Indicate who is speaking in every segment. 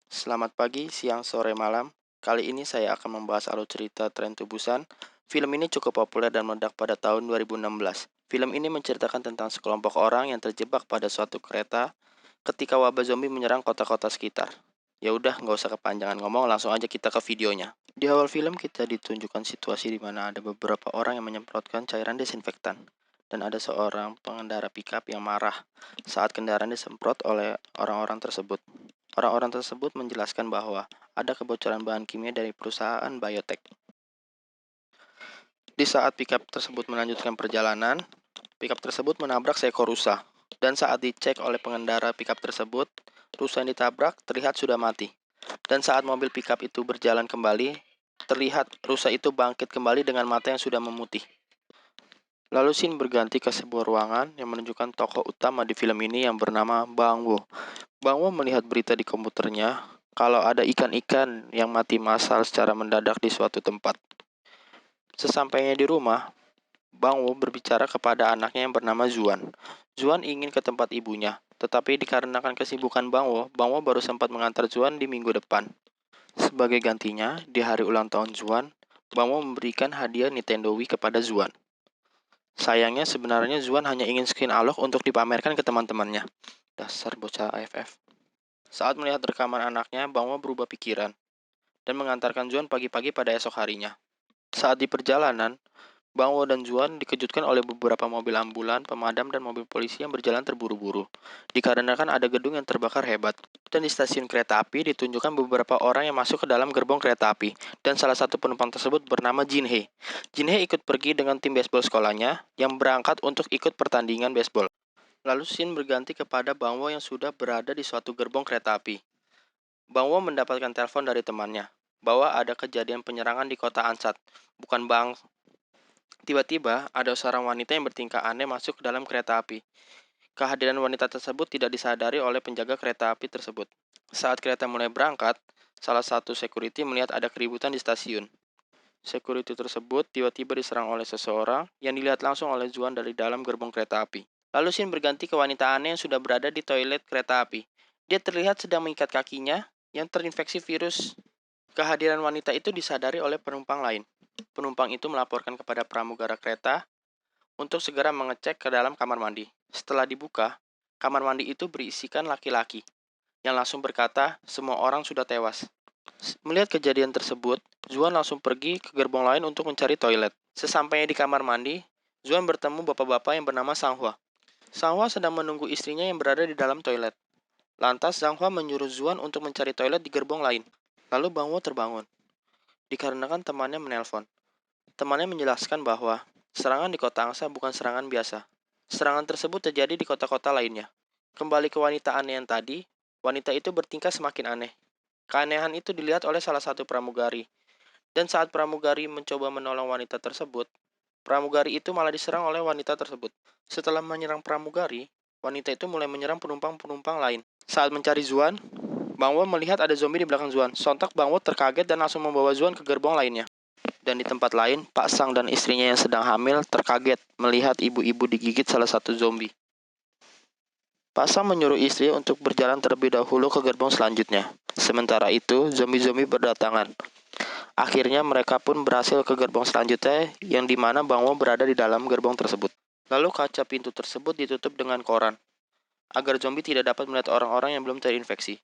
Speaker 1: Selamat pagi, siang, sore, malam. Kali ini saya akan membahas alur cerita Tren to Busan. Film ini cukup populer dan meledak pada tahun 2016. Film ini menceritakan tentang sekelompok orang yang terjebak pada suatu kereta ketika wabah zombie menyerang kota-kota sekitar. Ya udah, nggak usah kepanjangan ngomong, langsung aja kita ke videonya. Di awal film kita ditunjukkan situasi di mana ada beberapa orang yang menyemprotkan cairan desinfektan. Dan ada seorang pengendara pickup yang marah saat kendaraan disemprot oleh orang-orang tersebut. Orang-orang tersebut menjelaskan bahwa ada kebocoran bahan kimia dari perusahaan biotech. Di saat pickup tersebut melanjutkan perjalanan, pickup tersebut menabrak seekor rusa. Dan saat dicek oleh pengendara pickup tersebut, rusa yang ditabrak terlihat sudah mati. Dan saat mobil pickup itu berjalan kembali, terlihat rusa itu bangkit kembali dengan mata yang sudah memutih. Lalu scene berganti ke sebuah ruangan yang menunjukkan tokoh utama di film ini yang bernama Bang Wo. Bang Wo melihat berita di komputernya kalau ada ikan-ikan yang mati massal secara mendadak di suatu tempat. Sesampainya di rumah, Bang Wo berbicara kepada anaknya yang bernama Zuan. Zuan ingin ke tempat ibunya, tetapi dikarenakan kesibukan Bang Wo baru sempat mengantar Zuan di minggu depan. Sebagai gantinya, di hari ulang tahun Zuan, Bang Wo memberikan hadiah Nintendo Wii kepada Zuan. Sayangnya sebenarnya Zuan hanya ingin skin Alok untuk dipamerkan ke teman-temannya. Dasar bocah AFF. Saat melihat rekaman anaknya, Bang Wo berubah pikiran dan mengantarkan Zuan pagi-pagi pada esok harinya. Saat di perjalanan, Bang Wo dan Zuan dikejutkan oleh beberapa mobil ambulan, pemadam, dan mobil polisi yang berjalan terburu-buru. Dikarenakan ada gedung yang terbakar hebat. Dan di stasiun kereta api ditunjukkan beberapa orang yang masuk ke dalam gerbong kereta api. Dan salah satu penumpang tersebut bernama Jin Hee. Jin Hee ikut pergi dengan tim baseball sekolahnya yang berangkat untuk ikut pertandingan baseball. Lalu scene berganti kepada Bang Wo yang sudah berada di suatu gerbong kereta api. Bang Wo mendapatkan telepon dari temannya bahwa ada kejadian penyerangan di kota Ansat. Bukan Bang. Tiba-tiba ada seorang wanita yang bertingkah aneh masuk ke dalam kereta api. Kehadiran wanita tersebut tidak disadari oleh penjaga kereta api tersebut. Saat kereta mulai berangkat, salah satu security melihat ada keributan di stasiun. Security tersebut tiba-tiba diserang oleh seseorang yang dilihat langsung oleh Zuan dari dalam gerbong kereta api. Lalu scene berganti ke wanita aneh yang sudah berada di toilet kereta api. Dia terlihat sedang mengikat kakinya yang terinfeksi virus. Kehadiran wanita itu disadari oleh penumpang lain. Penumpang itu melaporkan kepada pramugara kereta untuk segera mengecek ke dalam kamar mandi. Setelah dibuka, kamar mandi itu berisikan laki-laki yang langsung berkata semua orang sudah tewas. Melihat kejadian tersebut, Zuan langsung pergi ke gerbong lain untuk mencari toilet. Sesampainya di kamar mandi, Zuan bertemu bapak-bapak yang bernama Sanghua. Sanghua sedang menunggu istrinya yang berada di dalam toilet. Lantas Sanghua menyuruh Zuan untuk mencari toilet di gerbong lain. Lalu Bang Wo terbangun, dikarenakan temannya menelpon. Temannya menjelaskan bahwa serangan di kota Angsa bukan serangan biasa. Serangan tersebut terjadi di kota-kota lainnya. Kembali ke wanita aneh yang tadi, wanita itu bertingkah semakin aneh. Keanehan itu dilihat oleh salah satu pramugari. Dan saat pramugari mencoba menolong wanita tersebut, pramugari itu malah diserang oleh wanita tersebut. Setelah menyerang pramugari, wanita itu mulai menyerang penumpang-penumpang lain. Saat mencari Zuan, Bang Wo melihat ada zombie di belakang Zuan. Sontak Bang Wo terkaget dan langsung membawa Zuan ke gerbong lainnya. Dan di tempat lain, Pak Sang dan istrinya yang sedang hamil terkaget melihat ibu-ibu digigit salah satu zombie. Pak Sang menyuruh istri untuk berjalan terlebih dahulu ke gerbong selanjutnya. Sementara itu, zombie-zombie berdatangan. Akhirnya mereka pun berhasil ke gerbong selanjutnya yang dimana Bang Wo berada di dalam gerbong tersebut. Lalu kaca pintu tersebut ditutup dengan koran, agar zombie tidak dapat melihat orang-orang yang belum terinfeksi.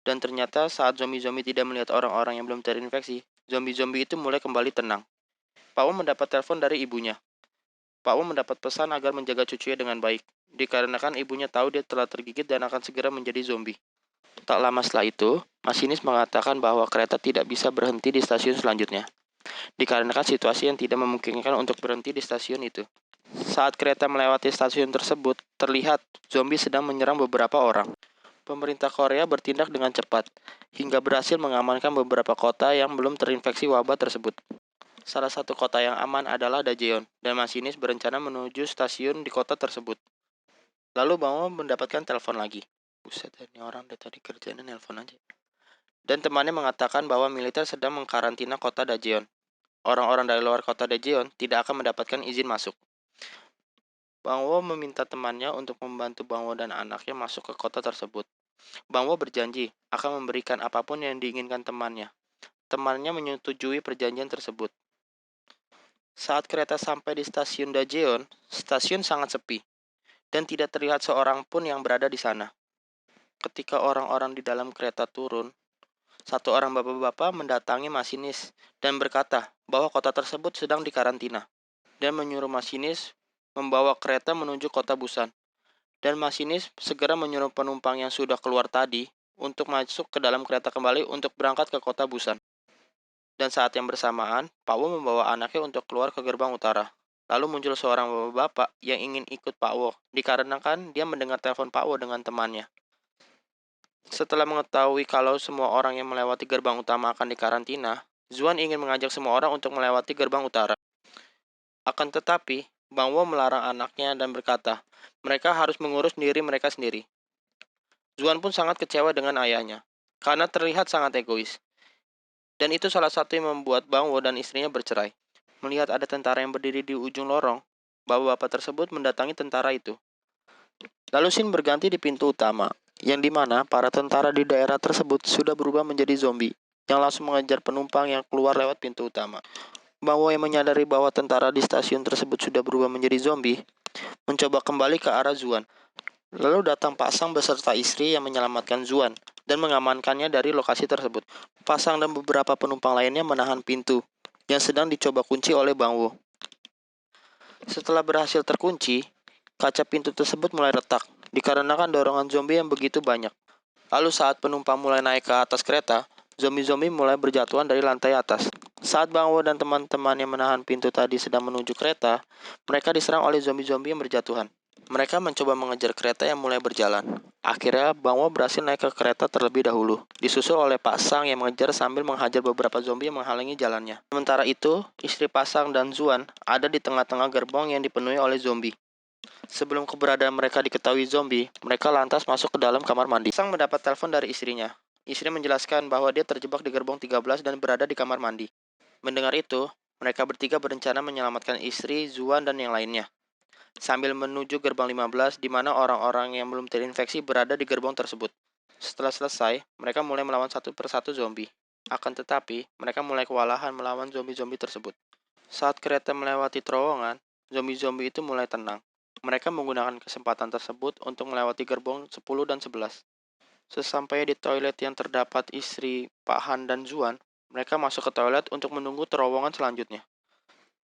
Speaker 1: Dan ternyata saat zombie-zombie tidak melihat orang-orang yang belum terinfeksi, zombie-zombie itu mulai kembali tenang. Pak Wo mendapat telepon dari ibunya. Pak Wo mendapat pesan agar menjaga cucunya dengan baik, dikarenakan ibunya tahu dia telah tergigit dan akan segera menjadi zombie. Tak lama setelah itu, masinis mengatakan bahwa kereta tidak bisa berhenti di stasiun selanjutnya, dikarenakan situasi yang tidak memungkinkan untuk berhenti di stasiun itu. Saat kereta melewati stasiun tersebut, terlihat zombie sedang menyerang beberapa orang. Pemerintah Korea bertindak dengan cepat, hingga berhasil mengamankan beberapa kota yang belum terinfeksi wabah tersebut. Salah satu kota yang aman adalah Daejeon, dan masinis berencana menuju stasiun di kota tersebut. Lalu Bang Wo mendapatkan telepon lagi. Buset, ini orang dari tadi kerjanya nelpon aja. Dan temannya mengatakan bahwa militer sedang mengkarantina kota Daejeon. Orang-orang dari luar kota Daejeon tidak akan mendapatkan izin masuk. Bang Wo meminta temannya untuk membantu Bang Wo dan anaknya masuk ke kota tersebut. Bang Wo berjanji akan memberikan apapun yang diinginkan temannya. Temannya menyetujui perjanjian tersebut. Saat kereta sampai di stasiun Daejeon, stasiun sangat sepi dan tidak terlihat seorang pun yang berada di sana. Ketika orang-orang di dalam kereta turun, satu orang bapak-bapak mendatangi masinis dan berkata bahwa kota tersebut sedang dikarantina dan menyuruh masinis membawa kereta menuju kota Busan. Dan masinis segera menyuruh penumpang yang sudah keluar tadi untuk masuk ke dalam kereta kembali untuk berangkat ke kota Busan. Dan saat yang bersamaan, Pak Wo membawa anaknya untuk keluar ke gerbang utara. Lalu muncul seorang bapak-bapak yang ingin ikut Pak Wo, dikarenakan dia mendengar telepon Pak Wo dengan temannya. Setelah mengetahui kalau semua orang yang melewati gerbang utama akan dikarantina, Zuan ingin mengajak semua orang untuk melewati gerbang utara. Akan tetapi, Bang Wo melarang anaknya dan berkata, mereka harus mengurus diri mereka sendiri. Zuan pun sangat kecewa dengan ayahnya, karena terlihat sangat egois. Dan itu salah satu yang membuat Bang Wo dan istrinya bercerai. Melihat ada tentara yang berdiri di ujung lorong, bapak-bapak tersebut mendatangi tentara itu. Lalu scene berganti di pintu utama, yang dimana para tentara di daerah tersebut sudah berubah menjadi zombie, yang langsung mengejar penumpang yang keluar lewat pintu utama. Bang Wo yang menyadari bahwa tentara di stasiun tersebut sudah berubah menjadi zombie, mencoba kembali ke arah Zuan. Lalu datang Pak Sang beserta istri yang menyelamatkan Zuan dan mengamankannya dari lokasi tersebut. Pak Sang dan beberapa penumpang lainnya menahan pintu yang sedang dicoba kunci oleh Bang Wo. Setelah berhasil terkunci, kaca pintu tersebut mulai retak dikarenakan dorongan zombie yang begitu banyak. Lalu saat penumpang mulai naik ke atas kereta, zombie-zombie mulai berjatuhan dari lantai atas. Saat Bang Wo dan teman-teman yang menahan pintu tadi sedang menuju kereta, mereka diserang oleh zombie-zombie yang berjatuhan. Mereka mencoba mengejar kereta yang mulai berjalan. Akhirnya, Bang Wo berhasil naik ke kereta terlebih dahulu, disusul oleh Pak Sang yang mengejar sambil menghajar beberapa zombie yang menghalangi jalannya. Sementara itu, istri Pak Sang dan Zuan ada di tengah-tengah gerbong yang dipenuhi oleh zombie. Sebelum keberadaan mereka diketahui zombie, mereka lantas masuk ke dalam kamar mandi. Sang mendapat telepon dari istrinya. Istri menjelaskan bahwa dia terjebak di gerbong 13 dan berada di kamar mandi. Mendengar itu, mereka bertiga berencana menyelamatkan istri, Zuan, dan yang lainnya. Sambil menuju gerbang 15, di mana orang-orang yang belum terinfeksi berada di gerbong tersebut. Setelah selesai, mereka mulai melawan satu persatu zombie. Akan tetapi, mereka mulai kewalahan melawan zombie-zombie tersebut. Saat kereta melewati terowongan, zombie-zombie itu mulai tenang. Mereka menggunakan kesempatan tersebut untuk melewati gerbong 10 dan 11. Sesampainya di toilet yang terdapat istri Pak Han dan Zuan, mereka masuk ke toilet untuk menunggu terowongan selanjutnya.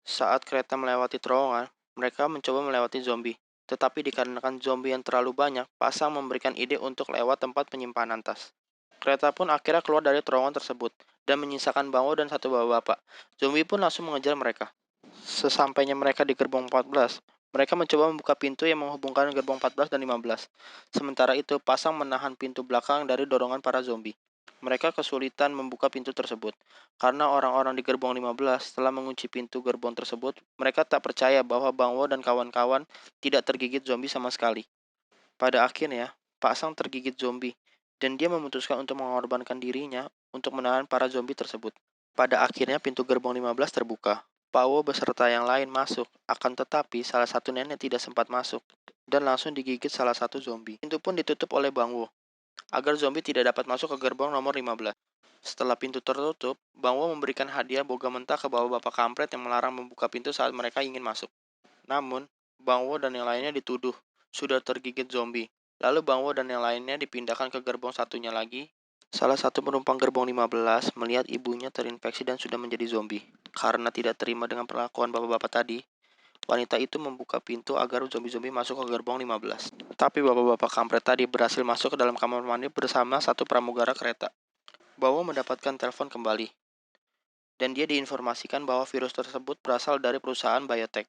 Speaker 1: Saat kereta melewati terowongan, mereka mencoba melewati zombie. Tetapi dikarenakan zombie yang terlalu banyak, Pak Sang memberikan ide untuk lewat tempat penyimpanan tas. Kereta pun akhirnya keluar dari terowongan tersebut dan menyisakan Bang Wo dan satu bapak-bapak. Zombie pun langsung mengejar mereka. Sesampainya mereka di gerbong 14, mereka mencoba membuka pintu yang menghubungkan gerbong 14 dan 15. Sementara itu, Pasang menahan pintu belakang dari dorongan para zombie. Mereka kesulitan membuka pintu tersebut, karena orang-orang di gerbong 15 setelah mengunci pintu gerbong tersebut, mereka tak percaya bahwa Bang Wo dan kawan-kawan tidak tergigit zombie sama sekali. Pada akhirnya, Pak Sang tergigit zombie, dan dia memutuskan untuk mengorbankan dirinya untuk menahan para zombie tersebut. Pada akhirnya pintu gerbong 15 terbuka. Pak Wo beserta yang lain masuk, akan tetapi salah satu nenek tidak sempat masuk, dan langsung digigit salah satu zombie. Pintu pun ditutup oleh Bang Wo, agar zombie tidak dapat masuk ke gerbong nomor 15. Setelah pintu tertutup, Bang Wo memberikan hadiah boga mentah ke bapak-bapak kampret yang melarang membuka pintu saat mereka ingin masuk. Namun, Bang Wo dan yang lainnya dituduh sudah tergigit zombie. Lalu Bang Wo dan yang lainnya dipindahkan ke gerbong satunya lagi. Salah satu penumpang gerbong 15 melihat ibunya terinfeksi dan sudah menjadi zombie. Karena tidak terima dengan perlakuan bapak-bapak tadi, wanita itu membuka pintu agar zombie-zombie masuk ke gerbong 15. Tapi bapak-bapak kampret tadi berhasil masuk ke dalam kamar mandi bersama satu pramugara kereta. Bawo mendapatkan telepon kembali, dan dia diinformasikan bahwa virus tersebut berasal dari perusahaan biotech,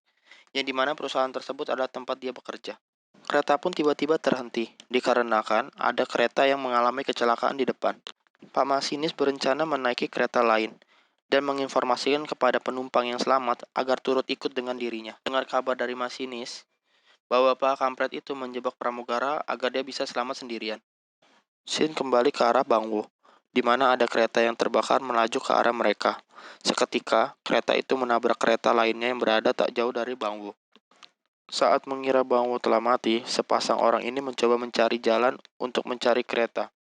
Speaker 1: yang dimana perusahaan tersebut adalah tempat dia bekerja. Kereta pun tiba-tiba terhenti, dikarenakan ada kereta yang mengalami kecelakaan di depan. Pak masinis berencana menaiki kereta lain, dan menginformasikan kepada penumpang yang selamat agar turut ikut dengan dirinya. Dengar kabar dari masinis, bahwa Pak kampret itu menjebak pramugara agar dia bisa selamat sendirian. Shin kembali ke arah Bang Wo, di mana ada kereta yang terbakar melaju ke arah mereka. Seketika, kereta itu menabrak kereta lainnya yang berada tak jauh dari Bang Wo. Saat mengira Bangwo telah mati, sepasang orang ini mencoba mencari jalan untuk mencari kereta.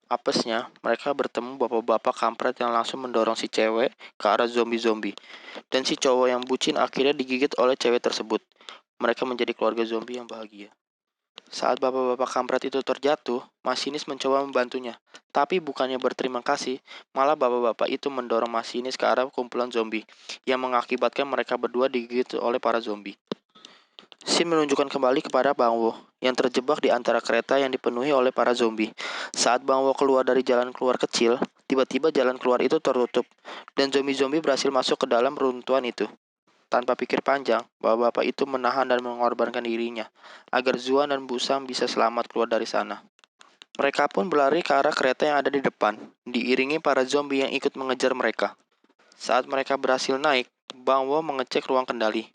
Speaker 1: Apesnya, mereka bertemu bapak-bapak kampret yang langsung mendorong si cewek ke arah zombie-zombie. Dan si cowok yang bucin akhirnya digigit oleh cewek tersebut. Mereka menjadi keluarga zombie yang bahagia. Saat bapak-bapak kampret itu terjatuh, masinis mencoba membantunya. Tapi bukannya berterima kasih, malah bapak-bapak itu mendorong masinis ke arah kumpulan zombie, yang mengakibatkan mereka berdua digigit oleh para zombie. Scene menunjukkan kembali kepada Bangwo yang terjebak di antara kereta yang dipenuhi oleh para zombie. Saat Bangwo keluar dari jalan keluar kecil, tiba-tiba jalan keluar itu tertutup, dan zombie-zombie berhasil masuk ke dalam runtuhan itu. Tanpa pikir panjang, bapak-bapak itu menahan dan mengorbankan dirinya, agar Zuan dan Busang bisa selamat keluar dari sana. Mereka pun berlari ke arah kereta yang ada di depan, diiringi para zombie yang ikut mengejar mereka. Saat mereka berhasil naik, Bangwo mengecek ruang kendali.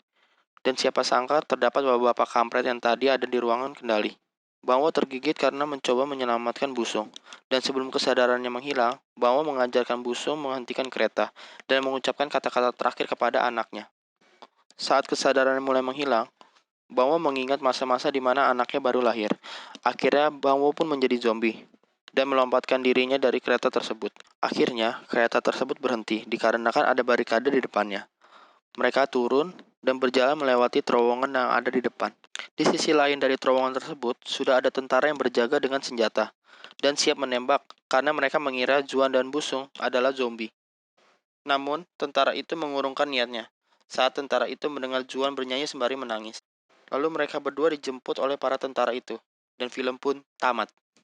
Speaker 1: Dan siapa sangka terdapat bapak-bapak kampret yang tadi ada di ruangan kendali. Bangwo tergigit karena mencoba menyelamatkan Busung. Dan sebelum kesadarannya menghilang, Bangwo mengajarkan Busung menghentikan kereta dan mengucapkan kata-kata terakhir kepada anaknya. Saat kesadarannya mulai menghilang, Bangwo mengingat masa-masa di mana anaknya baru lahir. Akhirnya Bangwo pun menjadi zombie dan melompatkan dirinya dari kereta tersebut. Akhirnya, kereta tersebut berhenti dikarenakan ada barikade di depannya. Mereka turun dan berjalan melewati terowongan yang ada di depan. Di sisi lain dari terowongan tersebut, sudah ada tentara yang berjaga dengan senjata dan siap menembak karena mereka mengira Zuan dan Busung adalah zombie. Namun, tentara itu mengurungkan niatnya saat tentara itu mendengar Zuan bernyanyi sembari menangis. Lalu mereka berdua dijemput oleh para tentara itu, dan film pun tamat.